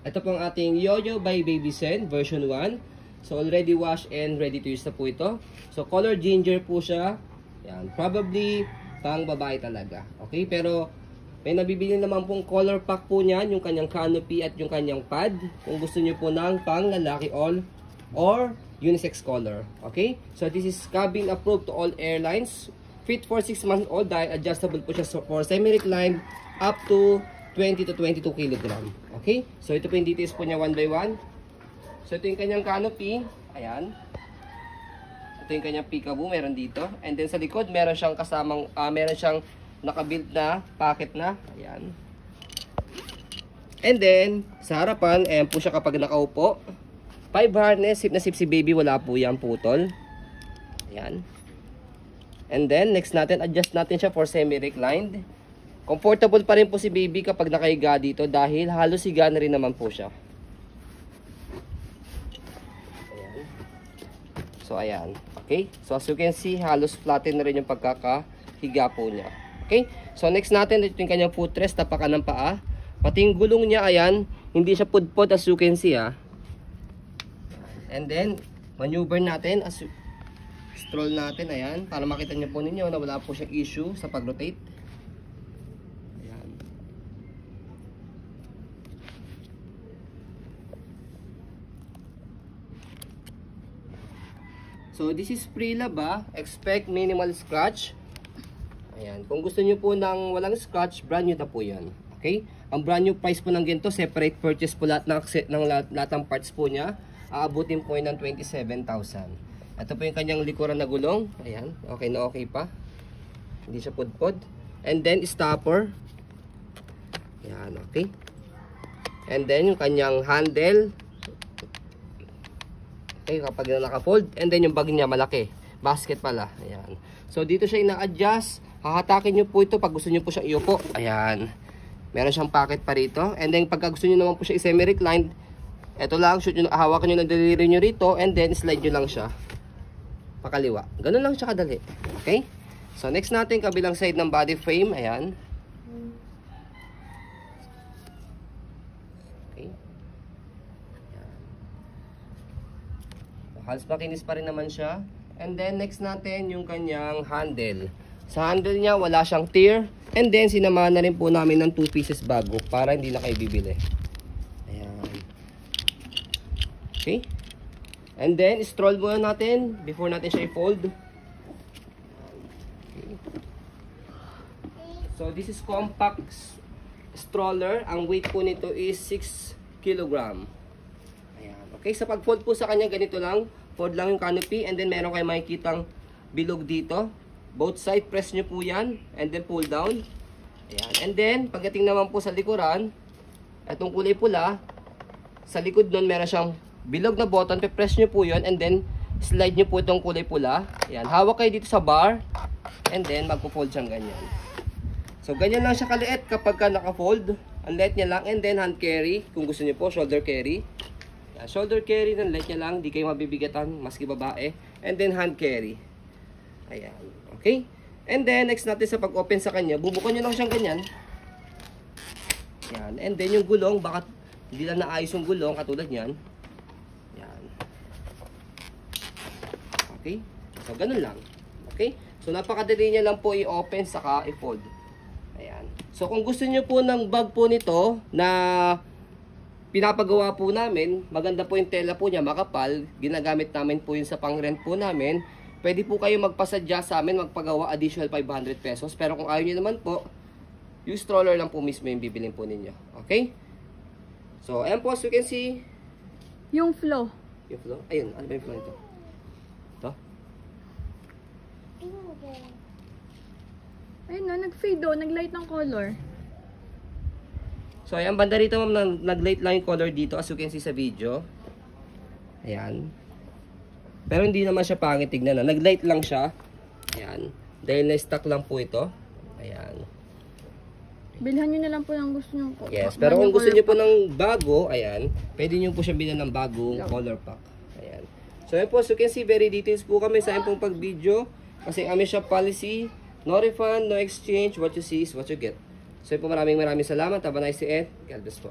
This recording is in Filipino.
Ito po ang ating Yoyo by Baby Sen version 1. So already washed and ready to use na po ito. So color ginger po siya. Yan, probably pang babae talaga. Okay, pero may nabibili naman pong color pack po niyan, yung kanyang canopy at yung kanyang pad. Kung gusto niyo po ng pang lalaki all or unisex color. Okay, so this is cabin approved to all airlines. Fit for 6 months old dahil adjustable po siya for semi-reclined up to 20 to 22 kg. Okay? So ito po yung details po niya one by one. So ito yung kanyang canopy. Ayan. Ito yung kanyang peekaboo. Meron dito. And then sa likod meron siyang kasamang, meron siyang nakabuild na pocket na. Ayan. And then sa harapan, ayan po siya kapag nakaupo. 5 harness. Sip na sip si baby. Wala po yan putol. Ayan. And then, next natin, adjust natin siya for semi-reclined. Comfortable pa rin po si baby kapag nakahiga dito dahil halos higa na rin naman po siya. Ayan. So, ayan. Okay? So, as you can see, halos flatten na rin yung pagkakahiga po niya. Okay? So, next natin, ito yung kanyang footrest, tapakan ng paa. Pati yung gulong niya, ayan, hindi siya pudpod as you can see, ha. And then, maneuver natin as stroll natin, ayan, para makita niyo po ninyo na wala po siyang issue sa pag-rotate. Ayan. So, this is pre-lab, expect minimal scratch. Ayan, kung gusto niyo po ng walang scratch, brand new na po yan. Okay? Ang brand new price po ng ganito, separate purchase po lahat ng parts po niya, aabutin po yun ng 27,000. Ito po yung kanyang likuran na gulong. Ayan, okay na okay pa. Hindi siya pudpod. And then stopper. Ayan, okay. And then yung kanyang handle. Okay, kapag naka-fold. And then yung bag niya malaki. Basket pala. Ayan. So dito siya ina-adjust. Hahatakin nyo po ito pag gusto nyo po siya iupo. Ayan. Meron siyang pocket pa rito. And then pagka gusto nyo naman po siya i-semi-reclined, ito lang, shoot nyo, hawakan nyo ng daliri nyo rito. And then slide nyo lang siya pakaliwa. Ganun lang siya kadali. Okay? So, next natin, kabilang side ng body frame. Ayan. Okay. Ayan. So, halos makinis pa rin naman siya. And then, next natin, yung kanyang handle. Sa handle niya, wala siyang tear. And then, sinamahan na rin po namin ng 2 pieces bago para hindi na kayo bibili. Ayan. Okay? And then, stroll muna natin before natin siya i-fold. Okay. So, this is compact stroller. Ang weight po nito is 6 kg. Ayan. Okay, sa pag-fold po sa kanya, ganito lang. Fold lang yung canopy and then meron kayo makikitang bilog dito. Both side, press nyo po yan and then pull down. Ayan. And then, pagdating naman po sa likuran, itong kulay pula, sa likod nun meron siyang bilog na button, pe-press nyo po yun and then slide nyo po itong kulay pula. Ayan, hawak kayo dito sa bar and then magpo-fold siyang ganyan. So ganyan lang siya kaliit kapag ka naka-fold. Ang light niya lang and then hand carry kung gusto niyo po, shoulder carry. Ayan, shoulder carry, ang light niya lang, di kayo mabibigatan maski babae. And then hand carry. Ayan, okay? And then next natin sa pag-open sa kanya, bubukan nyo lang siyang ganyan. Ayan, and then yung gulong, baka hindi lang naayos yung gulong katulad niyan. Okay? So, ganun lang. Okay? So, napakadali niya lang po i-open saka i-fold. Ayan. So, kung gusto niyo po ng bag po nito na pinapagawa po namin, maganda po yung tela po niya, makapal. Ginagamit namin po yun sa pang-rent po namin. Pwede po kayo magpasadya sa amin, magpagawa additional 500 pesos. Pero kung ayaw niyo naman po, yung stroller lang po mismo yung bibilin po ninyo. Okay? So, ayan po, as you can see. Yung flow. Yung flow? Ayun, ano ba yung flow nito? Ayun na, nag-fade o, nag-light ng color. So, ayan, banda rito ma'am, nag-light lang yung color dito as you can see sa video. Ayan. Pero hindi naman siya pangit tignan na. Nag-light lang siya. Ayan. Dahil na-stock lang po ito. Ayan. Bilhan nyo na lang po ng gusto nyo po. Yes, pero kung gusto nyo po ng bago, ayan, pwede nyo po siya bilhan ng bagong color pack. Ayan. So, ayan po, as you can see, very details po kami sa ayan pong pag-video. Kasi kami shop policy, no refund, no exchange, what you see is what you get. So, po maraming salamat. Have a nice day and God bless po.